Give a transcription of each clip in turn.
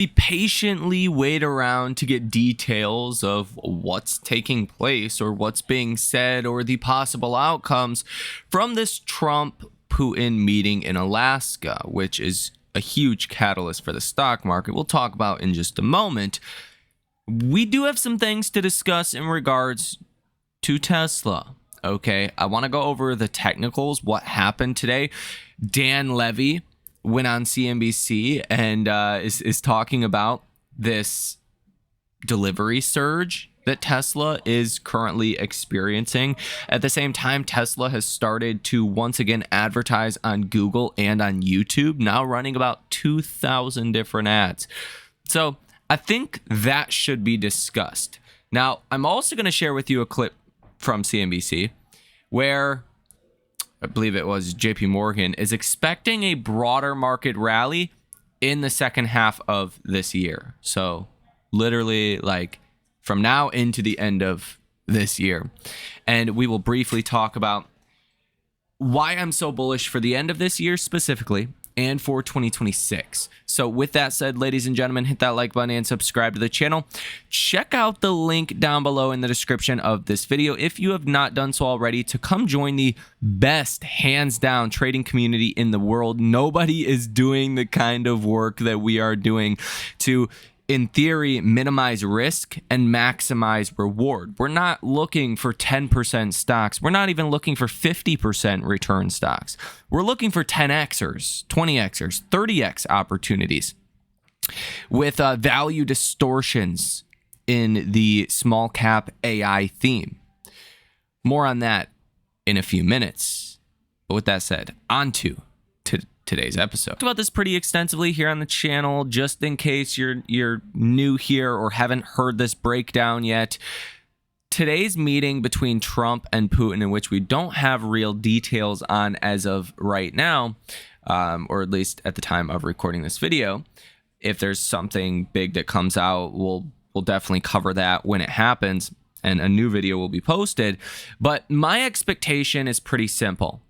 We patiently wait around to get details of what's taking place or what's being said or the possible outcomes from this Trump-Putin meeting in Alaska, which is a huge catalyst for the stock market. We'll talk about in just a moment. We do have some things to discuss in regards to Tesla. Okay, I want to go over the technicals, what happened today. Dan Levy went on CNBC and is talking about this delivery surge that Tesla is currently experiencing. At the same time, Tesla has started to once again advertise on Google and on YouTube, now running about 2,000 different ads. So I think that should be discussed. Now, I'm also going to share with you a clip from CNBC where I believe it was JP Morgan is expecting a broader market rally in the second half of this year. So literally like from now into the end of this year. And we will briefly talk about why I'm so bullish for the end of this year specifically and for 2026. So with that said, ladies and gentlemen, hit that like button and subscribe to the channel. Check out the link down below in the description of this video if you have not done so already to come join the best hands down trading community in the world. Nobody is doing the kind of work that we are doing to, in theory, minimize risk and maximize reward. We're not looking for 10% stocks. We're not even looking for 50% return stocks. We're looking for 10xers, 20xers, 30x opportunities with value distortions in the small cap AI theme. More on that in a few minutes. But with that said, on to today's episode. Talked about this pretty extensively here on the channel, just in case you're new here or haven't heard this breakdown yet. Today's meeting between Trump and Putin, in which we don't have real details on as of right now, or at least at the time of recording this video. If there's something big that comes out, we'll definitely cover that when it happens, and a new video will be posted. But my expectation is pretty simple.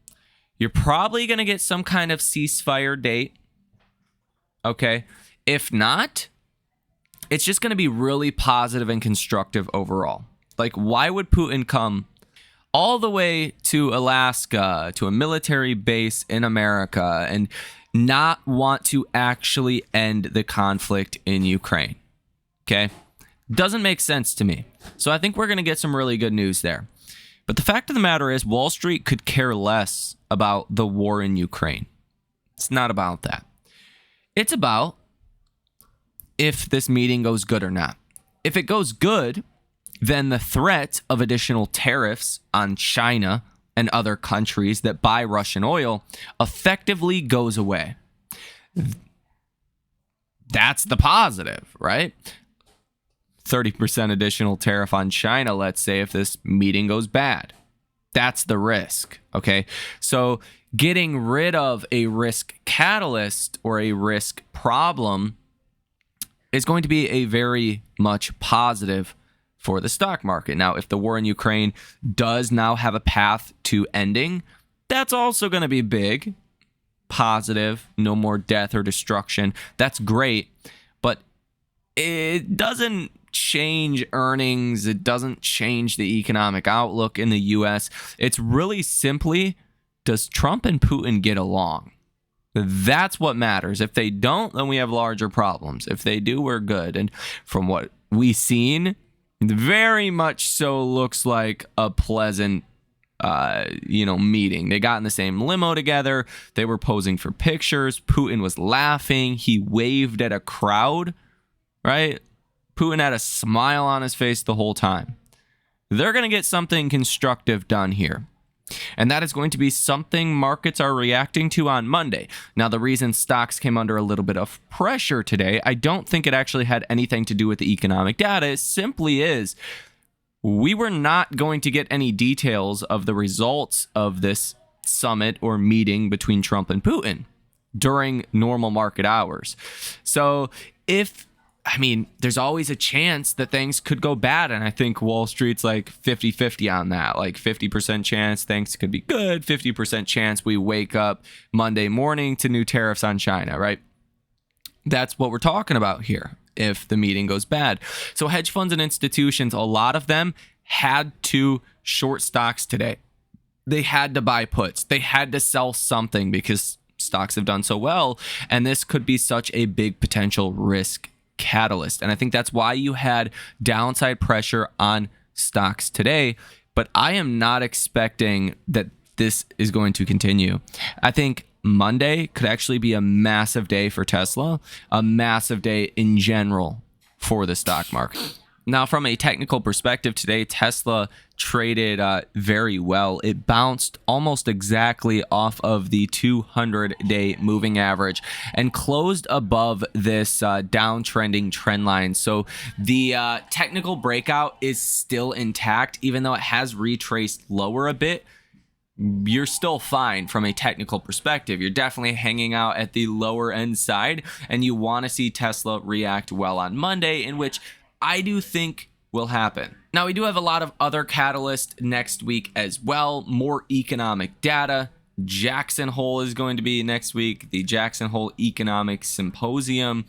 You're probably going to get some kind of ceasefire date. Okay. If not, it's just going to be really positive and constructive overall. Like, why would Putin come all the way to Alaska, to a military base in America, and not want to actually end the conflict in Ukraine? Okay. Doesn't make sense to me. So I think we're going to get some really good news there. But the fact of the matter is, Wall Street could care less about the war in Ukraine. It's not about that. It's about if this meeting goes good or not. If it goes good, then the threat of additional tariffs on China and other countries that buy Russian oil effectively goes away. That's the positive, right? 30% additional tariff on China, let's say, if this meeting goes bad. That's the risk, okay? So getting rid of a risk catalyst or a risk problem is going to be a very much positive for the stock market. Now, if the war in Ukraine does now have a path to ending, that's also going to be big, positive, no more death or destruction. That's great, but it doesn't change earnings. It doesn't change the economic outlook in the US. It's really simply, does Trump and Putin get along? That's what matters. If they don't, then we have larger problems. If they do, we're good. And from what we've seen, very much so looks like a pleasant meeting. They got in the same limo together. They were posing for pictures. Putin was laughing. He waved at a crowd, right? Putin had a smile on his face the whole time. They're going to get something constructive done here. And that is going to be something markets are reacting to on Monday. Now, the reason stocks came under a little bit of pressure today, I don't think it actually had anything to do with the economic data. It simply is, we were not going to get any details of the results of this summit or meeting between Trump and Putin during normal market hours. So there's always a chance that things could go bad. And I think Wall Street's like 50-50 on that. Like 50% chance things could be good, 50% chance we wake up Monday morning to new tariffs on China, right? That's what we're talking about here if the meeting goes bad. So hedge funds and institutions, a lot of them had to short stocks today. They had to buy puts. They had to sell something because stocks have done so well. And this could be such a big potential risk catalyst. And I think that's why you had downside pressure on stocks today. But I am not expecting that this is going to continue. I think Monday could actually be a massive day for Tesla, a massive day in general for the stock market. Now, from a technical perspective today, Tesla traded very well. It bounced almost exactly off of the 200-day moving average and closed above this downtrending trend line. So the technical breakout is still intact, even though it has retraced lower a bit. You're still fine from a technical perspective. You're definitely hanging out at the lower end side, and you want to see Tesla react well on Monday, in which I do think will happen. Now, we do have a lot of other catalysts next week as well. More economic data. Jackson Hole is going to be next week, the Jackson Hole Economic Symposium.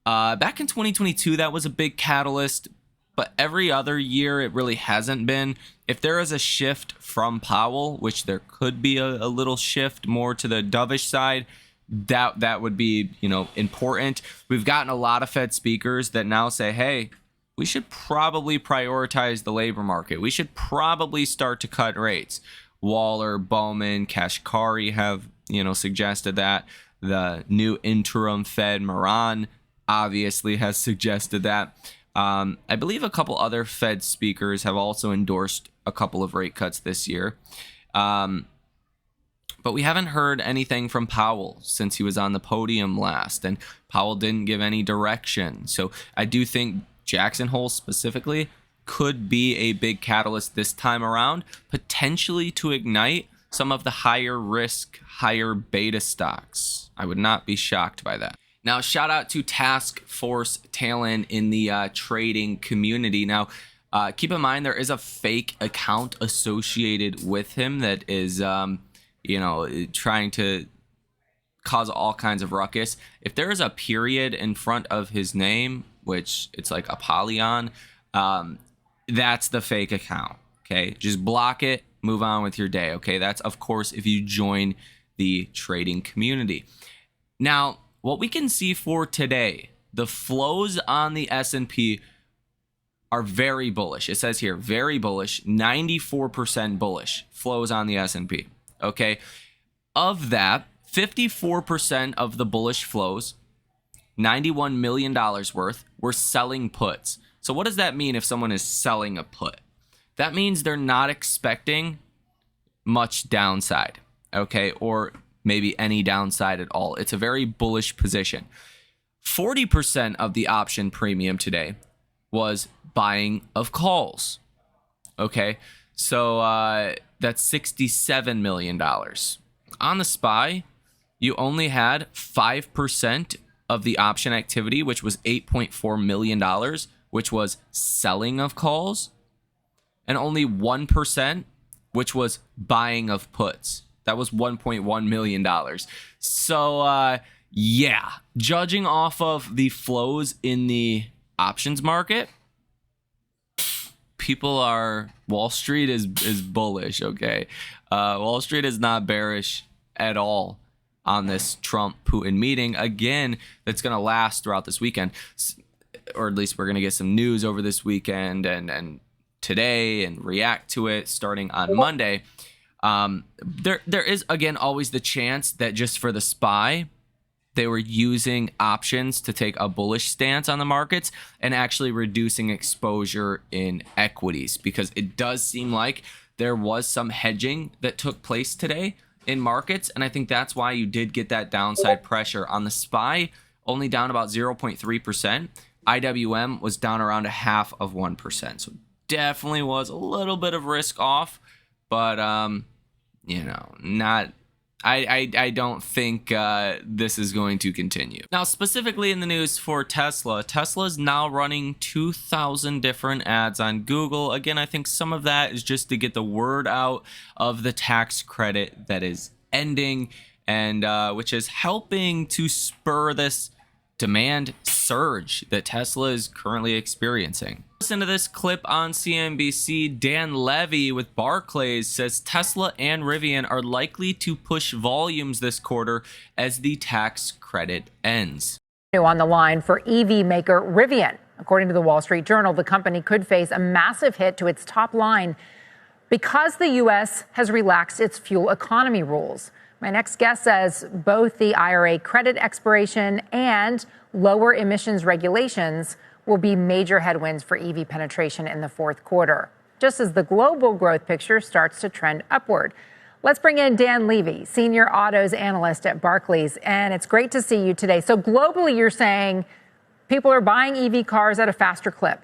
Back in 2022, that was a big catalyst, but every other year it really hasn't been. If there is a shift from Powell, which there could be a little shift more to the dovish side, that would be, important. We've gotten a lot of Fed speakers that now say, hey, we should probably prioritize the labor market. We should probably start to cut rates. Waller, Bowman, Kashkari have, suggested that. The new interim Fed, Moran, obviously has suggested that. I believe a couple other Fed speakers have also endorsed a couple of rate cuts this year. But we haven't heard anything from Powell since he was on the podium last, and Powell didn't give any direction. So I do think Jackson Hole specifically could be a big catalyst this time around, potentially to ignite some of the higher risk, higher beta stocks. I would not be shocked by that. Now, shout out to Task Force Talon in the trading community. Now, keep in mind there is a fake account associated with him that is, trying to cause all kinds of ruckus. If there is a period in front of his name, which it's like Apollyon, that's the fake account. Okay, just block it, move on with your day. Okay, that's of course if you join the trading community. Now, what we can see for today, the flows on the S&P are very bullish. It says here, very bullish, 94% bullish flows on the S&P. Okay, of that, 54% of the bullish flows, $91 million worth, were selling puts. So what does that mean if someone is selling a put? That means they're not expecting much downside, okay, or maybe any downside at all. It's a very bullish position. 40% of the option premium today was buying of calls, okay? So that's $67 million. On the SPY, you only had 5% of the option activity, which was $8.4 million, which was selling of calls, and only 1%, which was buying of puts. That was $1.1 million. So, judging off of the flows in the options market, Wall Street is bullish, okay? Wall Street is not bearish at all on this Trump-Putin meeting. Again, that's going to last throughout this weekend, or at least we're going to get some news over this weekend and today and react to it starting on Monday. There is, again, always the chance that just for the SPY, they were using options to take a bullish stance on the markets and actually reducing exposure in equities, because it does seem like there was some hedging that took place today in markets. And I think that's why you did get that downside pressure on the SPY, only down about 0.3%. IWM was down around 0.5%. So definitely was a little bit of risk off, but, not... I don't think this is going to continue. Now, specifically in the news for Tesla, Tesla is now running 2,000 different ads on Google. Again, I think some of that is just to get the word out of the tax credit that is ending, and which is helping to spur this demand surge that Tesla is currently experiencing. Listen to this clip on CNBC. Dan Levy with Barclays says Tesla and Rivian are likely to push volumes this quarter as the tax credit ends. On the line for EV maker Rivian. According to the Wall Street Journal, the company could face a massive hit to its top line because the U.S. has relaxed its fuel economy rules. My next guest says both the IRA credit expiration and lower emissions regulations will be major headwinds for EV penetration in the fourth quarter, just as the global growth picture starts to trend upward. Let's bring in Dan Levy, senior autos analyst at Barclays, and it's great to see you today. So globally, you're saying people are buying EV cars at a faster clip.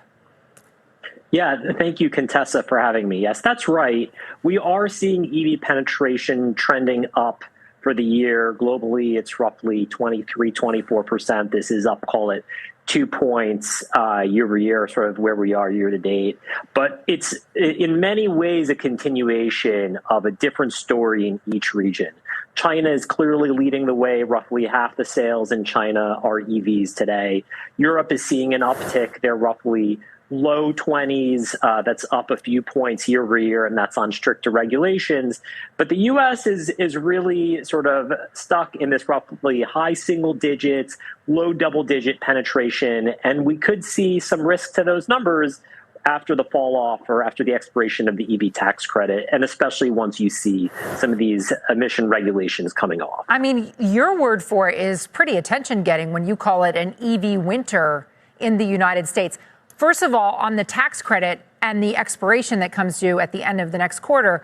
Yeah, thank you, Contessa, for having me. Yes, that's right. We are seeing EV penetration trending up for the year. Globally, it's roughly 23, 24%. This is up, call it 2 points year over year, sort of where we are year to date. But it's in many ways a continuation of a different story in each region. China is clearly leading the way. Roughly half the sales in China are EVs today. Europe is seeing an uptick. They're roughly low 20s. That's up a few points year over year, and that's on stricter regulations. But the U.S. is really sort of stuck in this roughly high single digits, low double digit penetration, and we could see some risk to those numbers after the fall off or after the expiration of the EV tax credit, and especially once you see some of these emission regulations coming off. I mean, your word for it is pretty attention getting when you call it an EV winter in the United States. First of all, on the tax credit and the expiration that comes due at the end of the next quarter,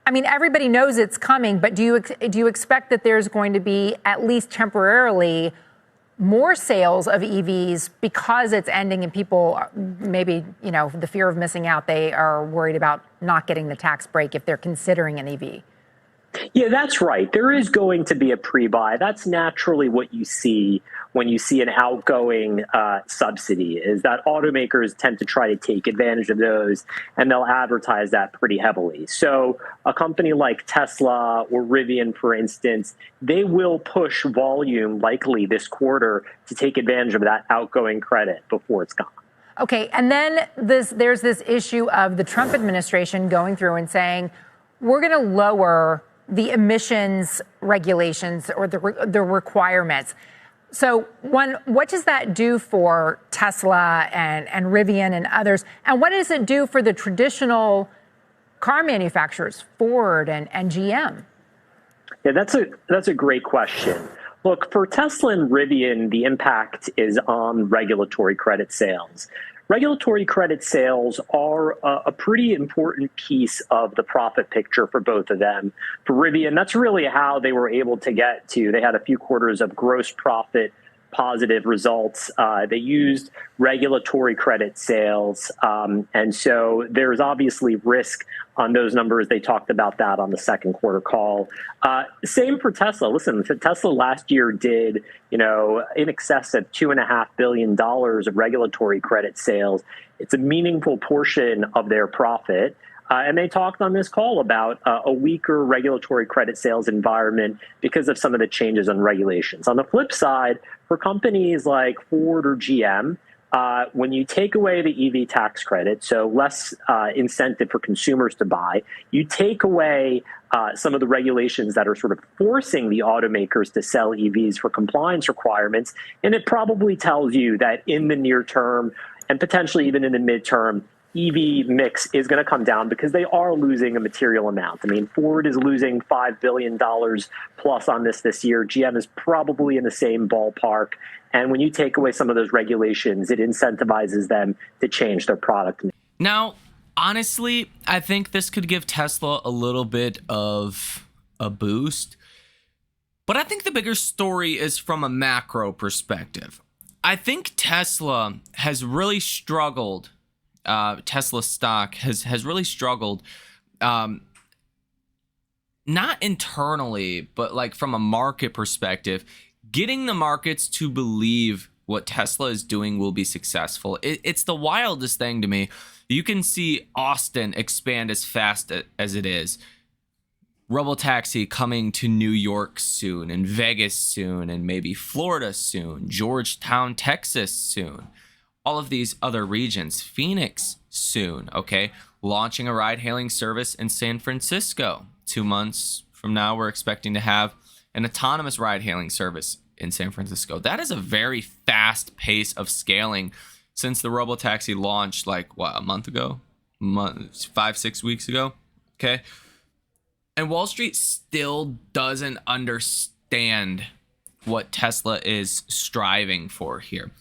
I mean, everybody knows it's coming, but do you expect that there's going to be, at least temporarily, more sales of EVs because it's ending and people maybe, the fear of missing out, they are worried about not getting the tax break if they're considering an EV? Yeah, that's right. There is going to be a pre-buy. That's naturally what you see when you see an outgoing subsidy, is that automakers tend to try to take advantage of those, and they'll advertise that pretty heavily. So a company like Tesla or Rivian, for instance, they will push volume likely this quarter to take advantage of that outgoing credit before it's gone. Okay, and then there's this issue of the Trump administration going through and saying, we're going to lower the emissions regulations or the requirements. So what does that do for Tesla and Rivian and others? And what does it do for the traditional car manufacturers, Ford and GM? Yeah, that's a great question. Look, for Tesla and Rivian, the impact is on regulatory credit sales. Regulatory credit sales are a pretty important piece of the profit picture for both of them. For Rivian, that's really how they were able to get to. They had a few quarters of gross profit positive results. They used regulatory credit sales. And so there's obviously risk on those numbers. They talked about that on the second quarter call. Same for Tesla. Listen, Tesla last year did, in excess of $2.5 billion of regulatory credit sales. It's a meaningful portion of their profit. And they talked on this call about a weaker regulatory credit sales environment because of some of the changes in regulations. On the flip side, for companies like Ford or GM, when you take away the EV tax credit, so less incentive for consumers to buy, you take away some of the regulations that are sort of forcing the automakers to sell EVs for compliance requirements, and it probably tells you that in the near term and potentially even in the midterm, EV mix is going to come down because they are losing a material amount. I mean, Ford is losing $5 billion plus on this year. GM is probably in the same ballpark. And when you take away some of those regulations, it incentivizes them to change their product. Now, honestly, I think this could give Tesla a little bit of a boost. But I think the bigger story is from a macro perspective. I think Tesla has really struggled. Tesla stock has really struggled, not internally, but like from a market perspective, getting the markets to believe what Tesla is doing will be successful. It's the wildest thing to me. You can see Austin expand as fast as it is. Robotaxi coming to New York soon, and Vegas soon, and maybe Florida soon, Georgetown, Texas soon. All of these other regions, Phoenix soon, okay? Launching a ride-hailing service in San Francisco. 2 months from now, we're expecting to have an autonomous ride-hailing service in San Francisco. That is a very fast pace of scaling since the Robotaxi launched a month ago? 5-6 weeks ago, okay? And Wall Street still doesn't understand what Tesla is striving for here.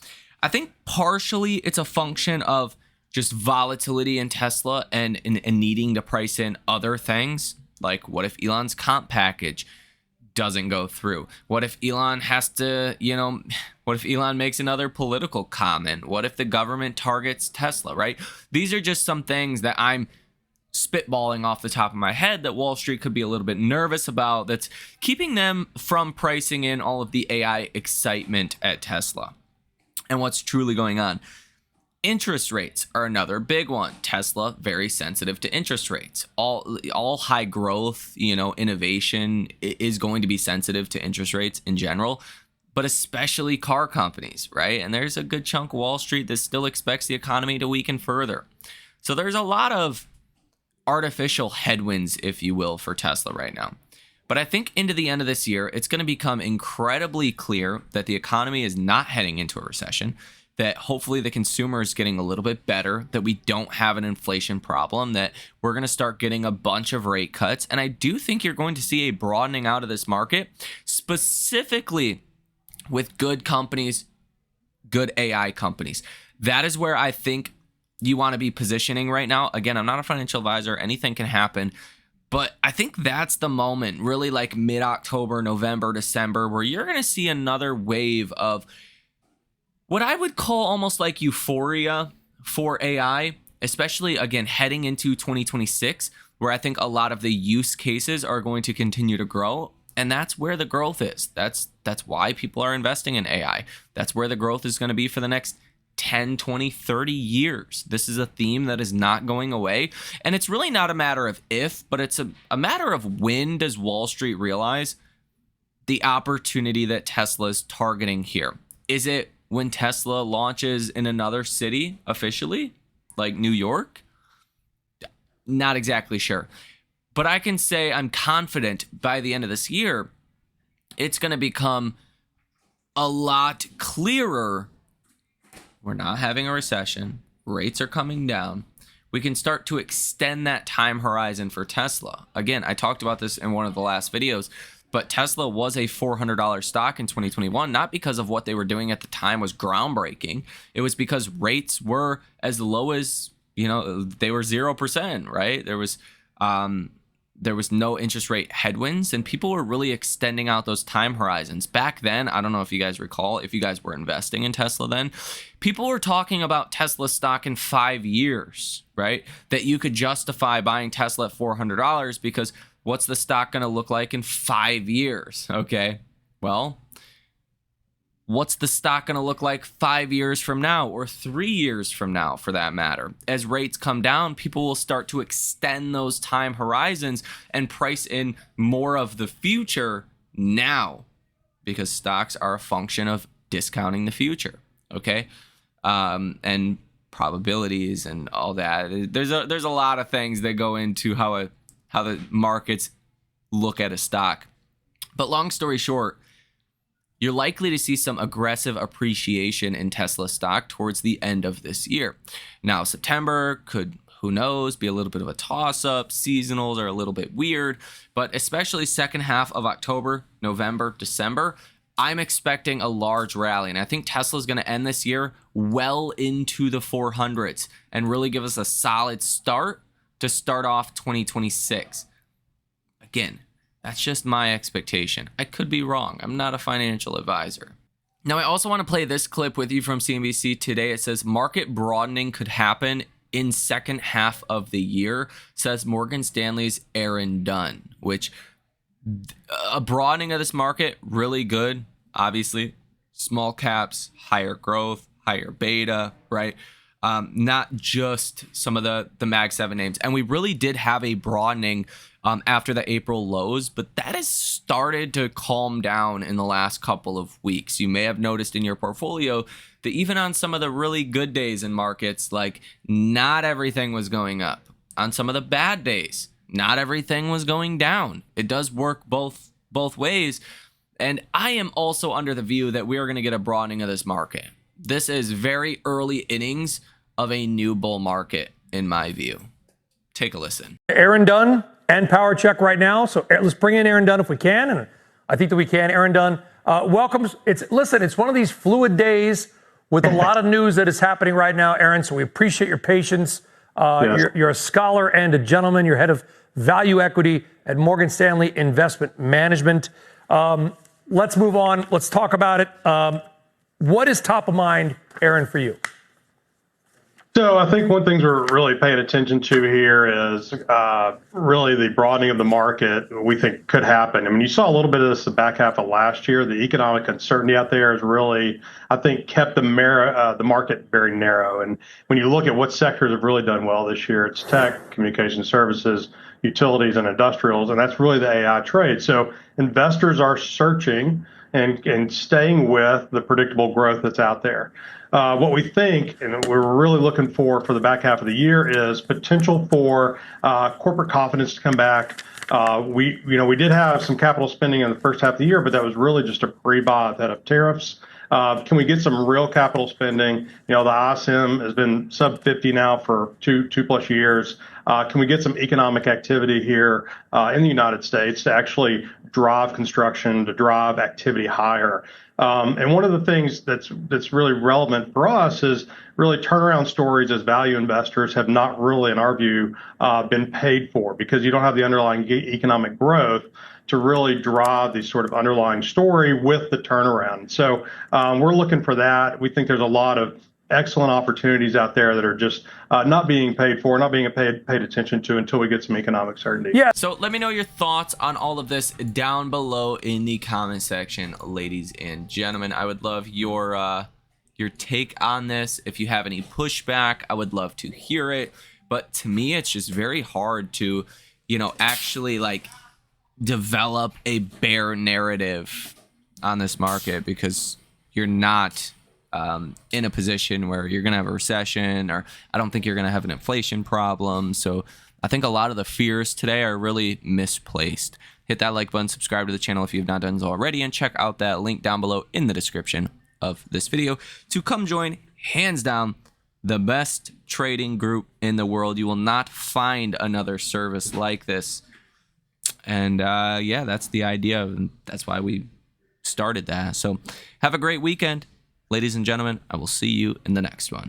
I think partially it's a function of just volatility in Tesla and needing to price in other things. Like, what if Elon's comp package doesn't go through? What if Elon has to, what if Elon makes another political comment? What if the government targets Tesla, right? These are just some things that I'm spitballing off the top of my head that Wall Street could be a little bit nervous about, that's keeping them from pricing in all of the AI excitement at Tesla and what's truly going on. Interest rates are another big one. Tesla, very sensitive to interest rates. All high growth, innovation is going to be sensitive to interest rates in general, but especially car companies, right? And there's a good chunk of Wall Street that still expects the economy to weaken further. So there's a lot of artificial headwinds, if you will, for Tesla right now. But I think into the end of this year, it's going to become incredibly clear that the economy is not heading into a recession, that hopefully the consumer is getting a little bit better, that we don't have an inflation problem, that we're going to start getting a bunch of rate cuts. And I do think you're going to see a broadening out of this market, specifically with good companies, good AI companies. That is where I think you want to be positioning right now. Again, I'm not a financial advisor. Anything can happen. But I think that's the moment, really like mid-October, November, December, where you're going to see another wave of what I would call almost like euphoria for AI, especially, again, heading into 2026, where I think a lot of the use cases are going to continue to grow. And that's where the growth is. That's why people are investing in AI. That's where the growth is going to be for the next 10, 20, 30 years. This is a theme that is not going away. And it's really not a matter of if, but it's a matter of when does Wall Street realize the opportunity that Tesla is targeting here? Is it when Tesla launches in another city officially, like New York? Not exactly sure. But I can say I'm confident by the end of this year, it's going to become a lot clearer. We're not having a recession. Rates are coming down. We can start to extend that time horizon for Tesla. Again, I talked about this in one of the last videos, but Tesla was a $400 stock in 2021, not because of what they were doing at the time was groundbreaking. It was because rates were as low as, they were 0%, right? There was no interest rate headwinds, and people were really extending out those time horizons. Back then, I don't know if you guys recall, if you guys were investing in Tesla then, people were talking about Tesla stock in 5 years, right? That you could justify buying Tesla at $400 because what's the stock going to look like in 5 years? Okay, well, what's the stock going to look like 5 years from now, or 3 years from now, for that matter? As rates come down, people will start to extend those time horizons and price in more of the future now, because stocks are a function of discounting the future, okay? And probabilities and all that. There's a lot of things that go into how the markets look at a stock. But long story short, you're likely to see some aggressive appreciation in Tesla stock towards the end of this year. Now, September could, who knows, be a little bit of a toss-up. Seasonals are a little bit weird, but especially second half of October, November, December, I'm expecting a large rally. And I think Tesla's going to end this year well into the 400s and really give us a solid start to start off 2026. Again, that's just my expectation. I could be wrong. I'm not a financial advisor. Now, I also want to play this clip with you from CNBC today. It says market broadening could happen in second half of the year, says Morgan Stanley's Aaron Dunn, which a broadening of this market, really good. Obviously, small caps, higher growth, higher beta, right? not just some of the Mag 7 names. And we really did have a broadening after the April lows, but that has started to calm down in the last couple of weeks. You may have noticed in your portfolio that even on some of the really good days in markets, like not everything was going up. On some of the bad days, not everything was going down. It does work both ways. And I am also under the view that we are going to get a broadening of this market. This is very early innings of a new bull market, in my view. Take a listen. Aaron Dunn and Power Check right now. So let's bring in Aaron Dunn if we can. And I think that we can. Aaron Dunn, welcome. It's one of these fluid days with a lot of news that is happening right now, Aaron. So we appreciate your patience. Yes. You're a scholar and a gentleman. You're head of value equity at Morgan Stanley Investment Management. Let's move on. Let's talk about it. What is top of mind, Aaron, for you? So I think one thing we're really paying attention to here is really the broadening of the market we think could happen. I mean, you saw a little bit of this the back half of last year. The economic uncertainty out there has really, I think, kept the market very narrow. And when you look at what sectors have really done well this year, it's tech, communication services, utilities, and industrials, and that's really the AI trade. So investors are searching and staying with the predictable growth that's out there. What we think, and we're really looking for the back half of the year, is potential for corporate confidence to come back. We did have some capital spending in the first half of the year, but that was really just a pre-buy ahead of tariffs. Can we get some real capital spending? The ISM has been sub 50 now for two plus years. Can we get some economic activity here in the United States to actually drive construction, to drive activity higher? And one of the things that's really relevant for us is really turnaround stories as value investors have not really, in our view, been paid for, because you don't have the underlying economic growth to really drive the sort of underlying story with the turnaround. So we're looking for that. We think there's a lot of excellent opportunities out there that are just not being paid for, not being paid attention to until we get some economic certainty. Yeah. So let me know your thoughts on all of this down below in the comment section, ladies and gentlemen. I would love your take on this. If you have any pushback, I would love to hear it. But to me, it's just very hard to, actually develop a bear narrative on this market, because you're not in a position where you're going to have a recession, or I don't think you're going to have an inflation problem. So I think a lot of the fears today are really misplaced. Hit that like button, subscribe to the channel if you've not done so already, and check out that link down below in the description of this video to come join, hands down, the best trading group in the world. You will not find another service like this. And yeah, that's the idea, and that's why we started that. So have a great weekend, ladies and gentlemen. I will see you in the next one.